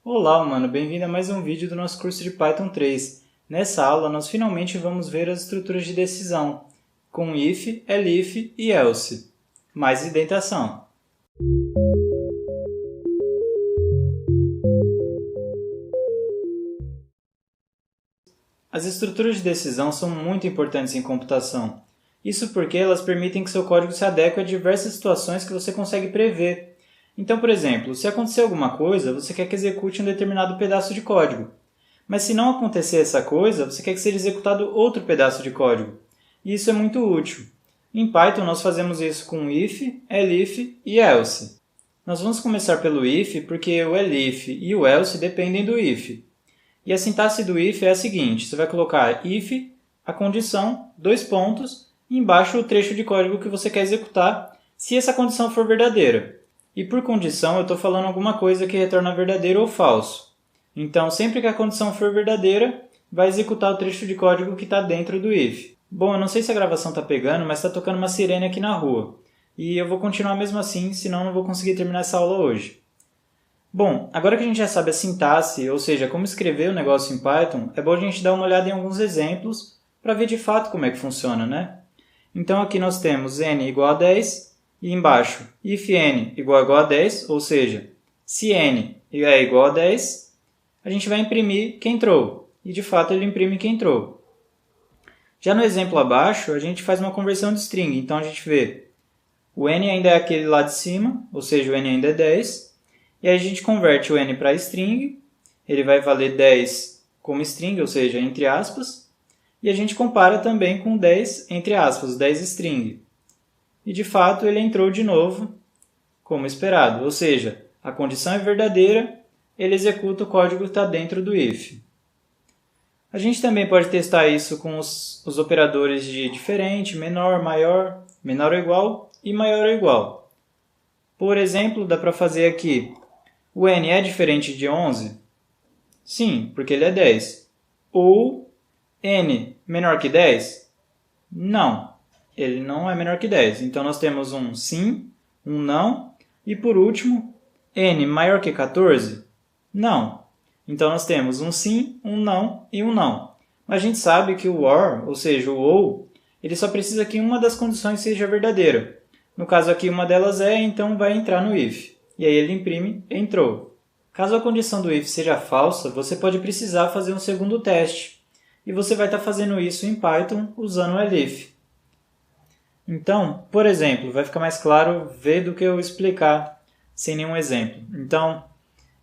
Olá, humano! Bem-vindo a mais um vídeo do nosso curso de Python 3. Nessa aula, nós finalmente vamos ver as estruturas de decisão, com if, elif e else, mais indentação. As estruturas de decisão são muito importantes em computação. Isso porque elas permitem que seu código se adeque a diversas situações que você consegue prever. Então, por exemplo, se acontecer alguma coisa, você quer que execute um determinado pedaço de código. Mas se não acontecer essa coisa, você quer que seja executado outro pedaço de código. E isso é muito útil. Em Python, nós fazemos isso com if, elif e else. Nós vamos começar pelo if porque o elif e o else dependem do if. E a sintaxe do if é a seguinte: você vai colocar if, a condição, dois pontos, e embaixo o trecho de código que você quer executar, se essa condição for verdadeira. E por condição, eu estou falando alguma coisa que retorna verdadeiro ou falso. Então, sempre que a condição for verdadeira, vai executar o trecho de código que está dentro do if. Bom, eu não sei se a gravação está pegando, mas está tocando uma sirene aqui na rua. E eu vou continuar mesmo assim, senão não vou conseguir terminar essa aula hoje. Bom, agora que a gente já sabe a sintaxe, ou seja, como escrever o negócio em Python, é bom a gente dar uma olhada em alguns exemplos para ver de fato como é que funciona, né? Então aqui nós temos n igual a 10 e embaixo if n igual a 10, ou seja, se n é igual a 10, a gente vai imprimir que entrou. E de fato ele imprime que entrou. Já no exemplo abaixo, a gente faz uma conversão de string. Então a gente vê o n ainda é aquele lá de cima, ou seja, o n ainda é 10. E aí a gente converte o n para string, ele vai valer 10 como string, ou seja, entre aspas. E a gente compara também com 10, entre aspas, 10 string. E de fato ele entrou de novo como esperado, ou seja, a condição é verdadeira, ele executa o código que está dentro do if. A gente também pode testar isso com os operadores de diferente, menor, maior, menor ou igual e maior ou igual. Por exemplo, dá para fazer aqui, o n é diferente de 11? Sim, porque ele é 10. Ou n menor que 10? Não, ele não é menor que 10. Então nós temos um sim, um não e por último, n maior que 14? Não. Então nós temos um sim, um não e um não. Mas a gente sabe que o or, ou seja, o ou, ele só precisa que uma das condições seja verdadeira. No caso aqui uma delas é, então vai entrar no if. E aí ele imprime entrou. Caso a condição do if seja falsa, você pode precisar fazer um segundo teste. E você vai estar fazendo isso em Python usando o elif. Então, por exemplo, vai ficar mais claro ver do que eu explicar sem nenhum exemplo. Então,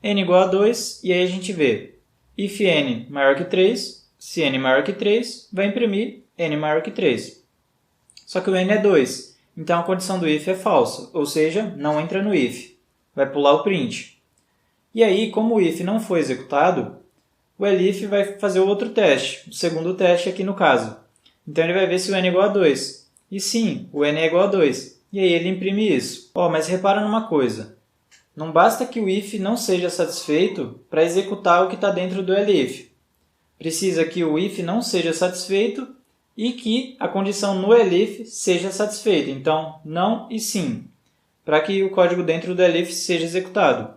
n igual a 2, e aí a gente vê if n maior que 3, se n maior que 3, vai imprimir n maior que 3. Só que o n é 2, então a condição do if é falsa, ou seja, não entra no if. Vai pular o print. E aí, como o if não foi executado, o elif vai fazer o outro teste, o segundo teste aqui no caso. Então ele vai ver se o n é igual a 2. E sim, o n é igual a 2. E aí ele imprime isso. Mas repara numa coisa. Não basta que o if não seja satisfeito para executar o que está dentro do elif. Precisa que o if não seja satisfeito e que a condição no elif seja satisfeita. Então, não e sim, para que o código dentro do elif seja executado.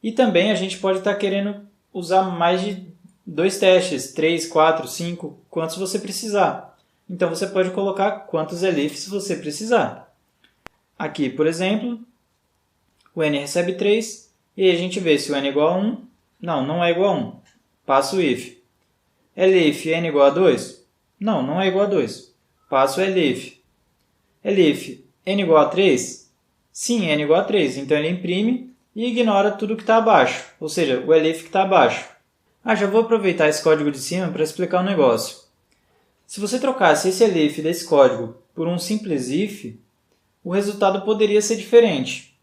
E também a gente pode estar querendo usar mais de 2 testes, 3, 4, 5, quantos você precisar. Então você pode colocar quantos elifs você precisar. Aqui, por exemplo, o n recebe 3, e aí a gente vê se o n é igual a 1. Não é igual a 1. Passo o if. Elif n igual a 2? Não é igual a 2. Passo o elif. Elif n igual a 3? Sim, n igual a 3. Então ele imprime e ignora tudo que está abaixo, ou seja, o elif que está abaixo. Já vou aproveitar esse código de cima para explicar um negócio. Se você trocasse esse elif desse código por um simples if, o resultado poderia ser diferente.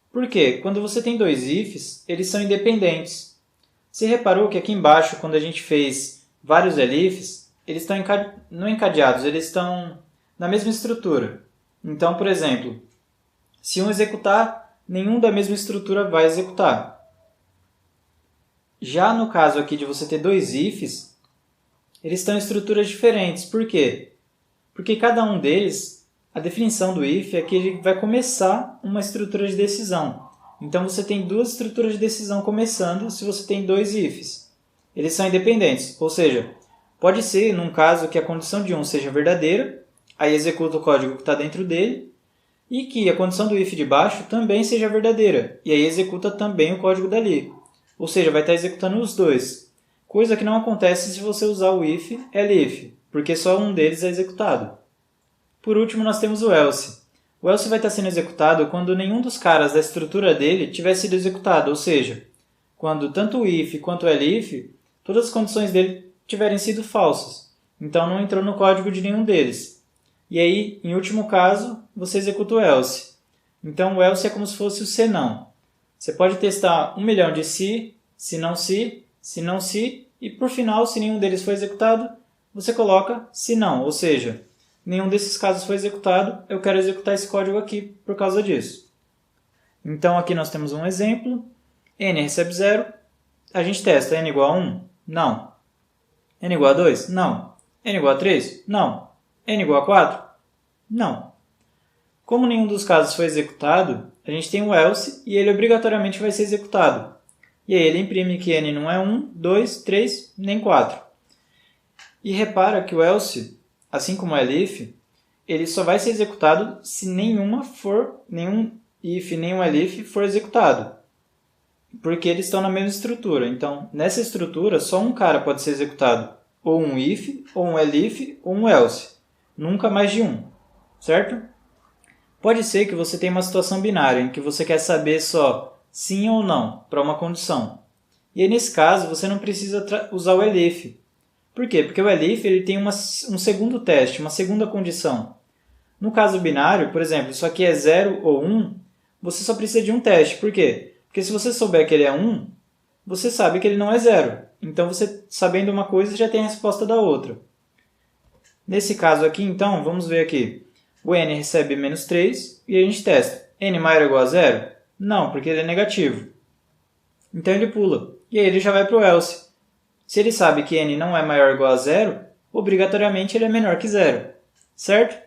Por quê? Quando você tem dois ifs, eles são independentes. Você reparou que aqui embaixo, quando a gente fez vários elifs, eles estão não encadeados, eles estão na mesma estrutura. Então, por exemplo, se um executar, nenhum da mesma estrutura vai executar. Já no caso aqui de você ter dois ifs, eles estão em estruturas diferentes. Por quê? Porque cada um deles, a definição do if é que ele vai começar uma estrutura de decisão. Então você tem duas estruturas de decisão começando se você tem dois ifs. Eles são independentes, ou seja, pode ser, num caso, que a condição de um seja verdadeira, aí executa o código que está dentro dele, e que a condição do if de baixo também seja verdadeira, e aí executa também o código dali. Ou seja, vai estar executando os dois. Coisa que não acontece se você usar o if, elif, porque só um deles é executado. Por último, nós temos o else. O else vai estar sendo executado quando nenhum dos caras da estrutura dele tiver sido executado, ou seja, quando tanto o if quanto o elif, todas as condições dele tiverem sido falsas. Então não entrou no código de nenhum deles. E aí, em último caso, você executa o else. Então o else é como se fosse o senão. Você pode testar 1 milhão de se não se, e por final, se nenhum deles foi executado, você coloca se não, ou seja, nenhum desses casos foi executado, eu quero executar esse código aqui por causa disso. Então aqui nós temos um exemplo, n recebe 0, a gente testa n igual a 1? Não. N igual a 2? Não. N igual a 3? Não. N igual a 4? Não. Como nenhum dos casos foi executado, a gente tem o else e ele obrigatoriamente vai ser executado. E aí ele imprime que n não é 1, 2, 3, nem 4. E repara que o else, assim como o elif, ele só vai ser executado se nenhum if, nenhum elif for executado. Porque eles estão na mesma estrutura. Então, nessa estrutura, só um cara pode ser executado. Ou um if, ou um elif, ou um else. Nunca mais de um. Certo? Pode ser que você tenha uma situação binária, em que você quer saber só sim ou não para uma condição. E aí, nesse caso, você não precisa usar o elif. Por quê? Porque o elif ele tem um segundo teste, uma segunda condição. No caso binário, por exemplo, isso aqui é 0 ou 1, você só precisa de um teste. Por quê? Porque se você souber que ele é 1, você sabe que ele não é 0. Então, você sabendo uma coisa, já tem a resposta da outra. Nesse caso aqui, então, vamos ver aqui. O n recebe menos 3 e a gente testa. N maior ou igual a 0? Não, porque ele é negativo. Então, ele pula. E aí, ele já vai para o else. Se ele sabe que n não é maior ou igual a 0, obrigatoriamente ele é menor que 0. Certo?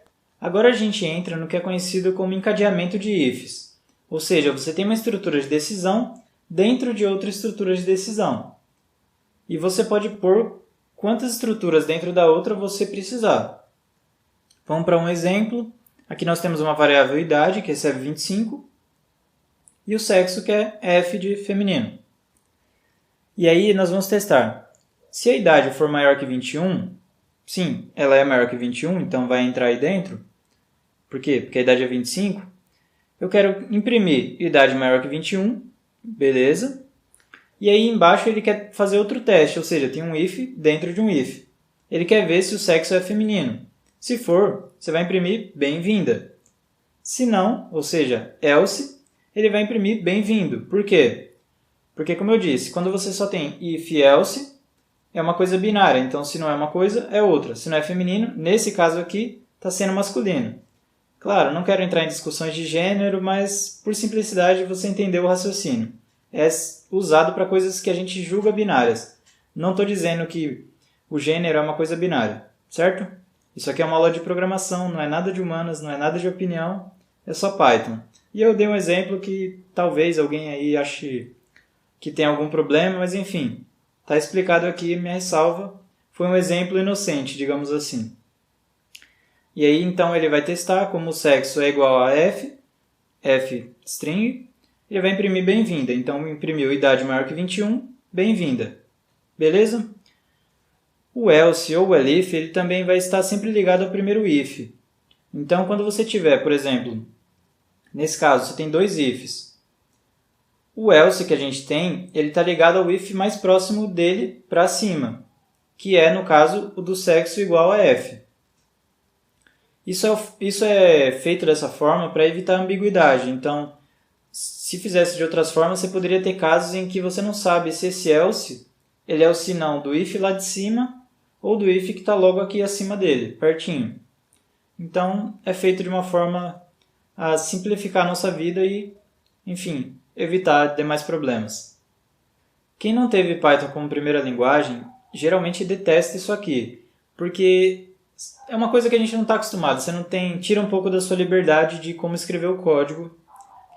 Agora a gente entra no que é conhecido como encadeamento de ifs. Ou seja, você tem uma estrutura de decisão dentro de outra estrutura de decisão. E você pode pôr quantas estruturas dentro da outra você precisar. Vamos para um exemplo. Aqui nós temos uma variável idade, que recebe 25, e o sexo, que é f de feminino. E aí nós vamos testar. Se a idade for maior que 21, sim, ela é maior que 21, então vai entrar aí dentro. Por quê? Porque a idade é 25. Eu quero imprimir idade maior que 21, beleza. E aí embaixo ele quer fazer outro teste, ou seja, tem um if dentro de um if. Ele quer ver se o sexo é feminino. Se for, você vai imprimir bem-vinda. Se não, ou seja, else, ele vai imprimir bem-vindo. Por quê? Porque, como eu disse, quando você só tem if e else, é uma coisa binária. Então, se não é uma coisa, é outra. Se não é feminino, nesse caso aqui, está sendo masculino. Claro, não quero entrar em discussões de gênero, mas por simplicidade você entendeu o raciocínio. É usado para coisas que a gente julga binárias. Não estou dizendo que o gênero é uma coisa binária, certo? Isso aqui é uma aula de programação, não é nada de humanas, não é nada de opinião, é só Python. E eu dei um exemplo que talvez alguém aí ache que tem algum problema, mas enfim, está explicado aqui, minha ressalva. Foi um exemplo inocente, digamos assim. E aí, então, ele vai testar como o sexo é igual a f string, ele vai imprimir bem-vinda. Então, imprimiu idade maior que 21, bem-vinda. Beleza? O else ou o elif, ele também vai estar sempre ligado ao primeiro if. Então, quando você tiver, por exemplo, nesse caso, você tem dois ifs. O else que a gente tem, ele está ligado ao if mais próximo dele para cima, que é, no caso, o do sexo igual a f. Isso é feito dessa forma para evitar ambiguidade. Então, se fizesse de outras formas, você poderia ter casos em que você não sabe se esse else ele é o sinão do if lá de cima ou do if que está logo aqui acima dele, pertinho. Então, é feito de uma forma a simplificar a nossa vida e, enfim, evitar demais problemas. Quem não teve Python como primeira linguagem, geralmente detesta isso aqui, porque é uma coisa que a gente não está acostumado. Você não tem, tira um pouco da sua liberdade de como escrever o código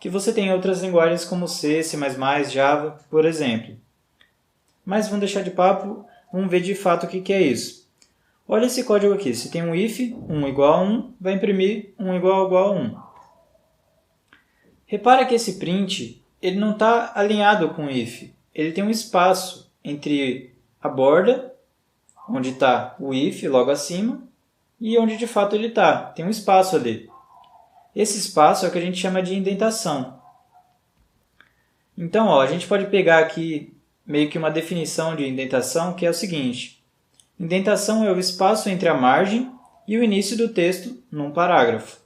que você tem em outras linguagens como C, C++, Java, por exemplo. Mas vamos deixar de papo, vamos ver de fato o que é isso. Olha esse código aqui, se tem um if, 1 igual a 1, vai imprimir 1 igual a 1. Repara que esse print ele não está alinhado com o if, ele tem um espaço entre a borda, onde está o if logo acima, e onde de fato ele está, tem um espaço ali. Esse espaço é o que a gente chama de indentação. Então, a gente pode pegar aqui meio que uma definição de indentação, que é o seguinte. Indentação é o espaço entre a margem e o início do texto num parágrafo.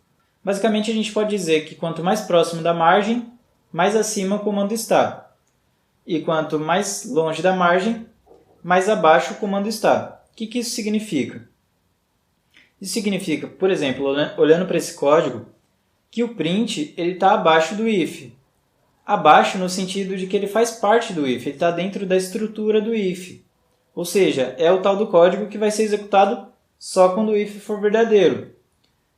Basicamente, a gente pode dizer que quanto mais próximo da margem, mais acima o comando está. E quanto mais longe da margem, mais abaixo o comando está. O que isso significa? Isso significa, por exemplo, olhando para esse código, que o print está abaixo do if. Abaixo no sentido de que ele faz parte do if, ele está dentro da estrutura do if. Ou seja, é o tal do código que vai ser executado só quando o if for verdadeiro.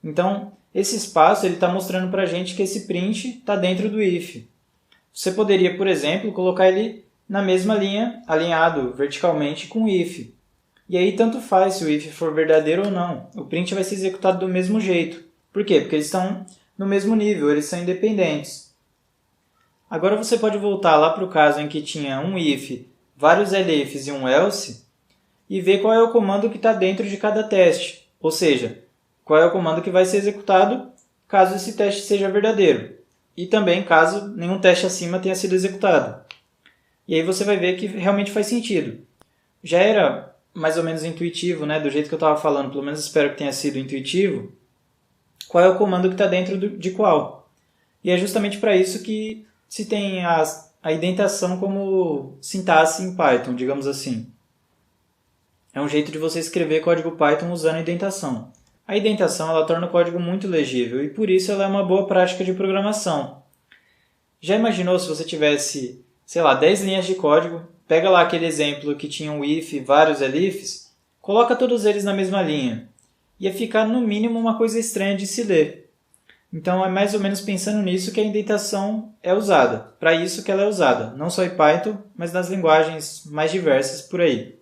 Então, esse espaço está mostrando para a gente que esse print está dentro do if. Você poderia, por exemplo, colocar ele na mesma linha, alinhado verticalmente com o if. E aí tanto faz se o if for verdadeiro ou não. O print vai ser executado do mesmo jeito. Por quê? Porque eles estão no mesmo nível, eles são independentes. Agora você pode voltar lá para o caso em que tinha um if, vários elifs e um else, e ver qual é o comando que está dentro de cada teste. Ou seja, qual é o comando que vai ser executado caso esse teste seja verdadeiro. E também caso nenhum teste acima tenha sido executado. E aí você vai ver que realmente faz sentido. Já era mais ou menos intuitivo, né? Do jeito que eu estava falando, pelo menos espero que tenha sido intuitivo, qual é o comando que está dentro de qual. E é justamente para isso que se tem a indentação como sintaxe em Python, digamos assim. É um jeito de você escrever código Python usando a indentação. A indentação ela torna o código muito legível e por isso ela é uma boa prática de programação. Já imaginou se você tivesse, 10 linhas de código, pega lá aquele exemplo que tinha um if e vários elifs, coloca todos eles na mesma linha. Ia ficar no mínimo uma coisa estranha de se ler. Então é mais ou menos pensando nisso que a indentação é usada. Para isso que ela é usada, não só em Python, mas nas linguagens mais diversas por aí.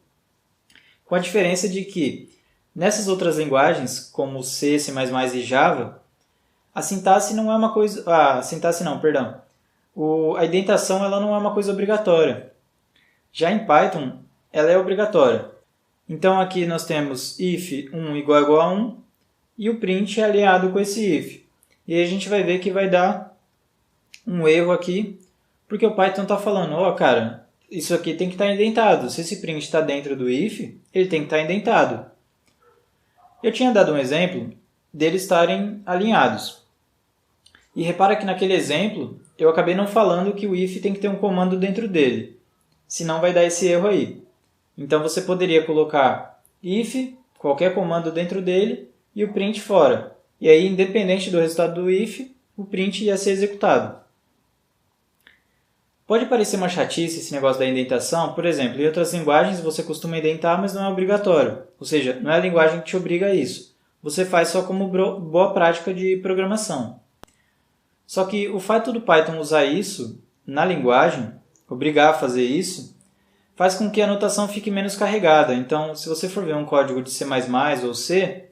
Com a diferença de que nessas outras linguagens, como C, C++ e Java, a sintaxe não é uma coisa... A indentação ela não é uma coisa obrigatória. Já em Python, ela é obrigatória. Então aqui nós temos if 1 igual a 1 e o print é alinhado com esse if. E aí a gente vai ver que vai dar um erro aqui, porque o Python está falando, cara, isso aqui tem que estar indentado. Se esse print está dentro do if, ele tem que estar indentado. Eu tinha dado um exemplo deles estarem alinhados. E repara que naquele exemplo, eu acabei não falando que o if tem que ter um comando dentro dele. Senão vai dar esse erro aí. Então você poderia colocar if, qualquer comando dentro dele, e o print fora. E aí, independente do resultado do if, o print ia ser executado. Pode parecer uma chatice esse negócio da indentação. Por exemplo, em outras linguagens você costuma indentar, mas não é obrigatório. Ou seja, não é a linguagem que te obriga a isso. Você faz só como boa prática de programação. Só que o fato do Python usar isso na linguagem, obrigar a fazer isso, faz com que a notação fique menos carregada. Então, se você for ver um código de C++ ou C,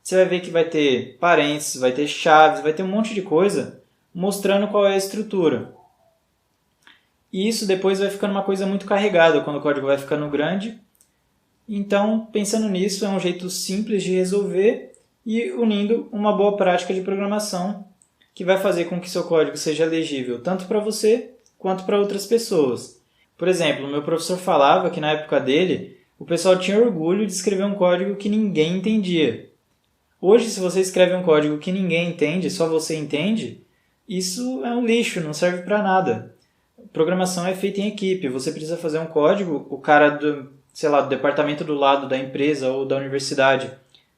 você vai ver que vai ter parênteses, vai ter chaves, vai ter um monte de coisa mostrando qual é a estrutura. E isso depois vai ficando uma coisa muito carregada quando o código vai ficando grande. Então, pensando nisso, é um jeito simples de resolver e unindo uma boa prática de programação que vai fazer com que seu código seja legível tanto para você quanto para outras pessoas. Por exemplo, o meu professor falava que na época dele, o pessoal tinha orgulho de escrever um código que ninguém entendia. Hoje, se você escreve um código que ninguém entende, só você entende, isso é um lixo, não serve para nada. Programação é feita em equipe, você precisa fazer um código, o cara do departamento do lado da empresa ou da universidade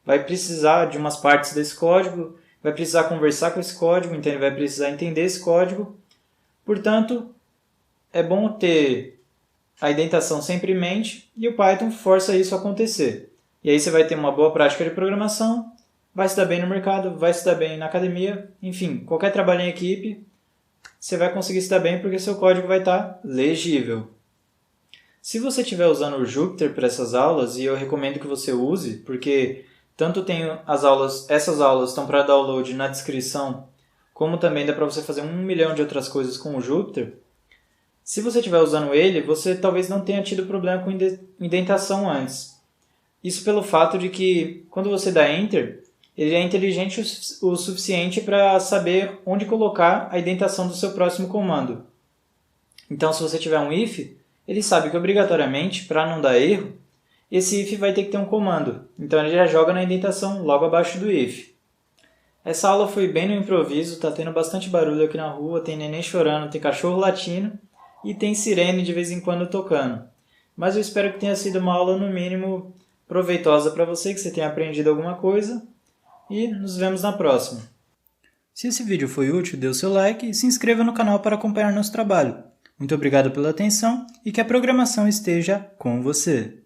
vai precisar de umas partes desse código, vai precisar conversar com esse código, vai precisar entender esse código. Portanto, é bom ter a indentação sempre em mente e o Python força isso a acontecer. E aí você vai ter uma boa prática de programação, vai se dar bem no mercado, vai se dar bem na academia, enfim, qualquer trabalho em equipe, você vai conseguir se dar bem porque seu código vai estar legível. Se você estiver usando o Jupyter para essas aulas, e eu recomendo que você use, porque tanto tem essas aulas estão para download na descrição, como também dá para você fazer 1 milhão de outras coisas com o Jupyter. Se você estiver usando ele, você talvez não tenha tido problema com indentação antes. Isso pelo fato de que, quando você dá Enter, ele é inteligente o suficiente para saber onde colocar a indentação do seu próximo comando. Então, se você tiver um if, ele sabe que obrigatoriamente, para não dar erro, esse if vai ter que ter um comando. Então, ele já joga na indentação logo abaixo do if. Essa aula foi bem no improviso, está tendo bastante barulho aqui na rua, tem neném chorando, tem cachorro latindo e tem sirene de vez em quando tocando. Mas eu espero que tenha sido uma aula, no mínimo, proveitosa para você, que você tenha aprendido alguma coisa. E nos vemos na próxima. Se esse vídeo foi útil, dê o seu like e se inscreva no canal para acompanhar nosso trabalho. Muito obrigado pela atenção e que a programação esteja com você.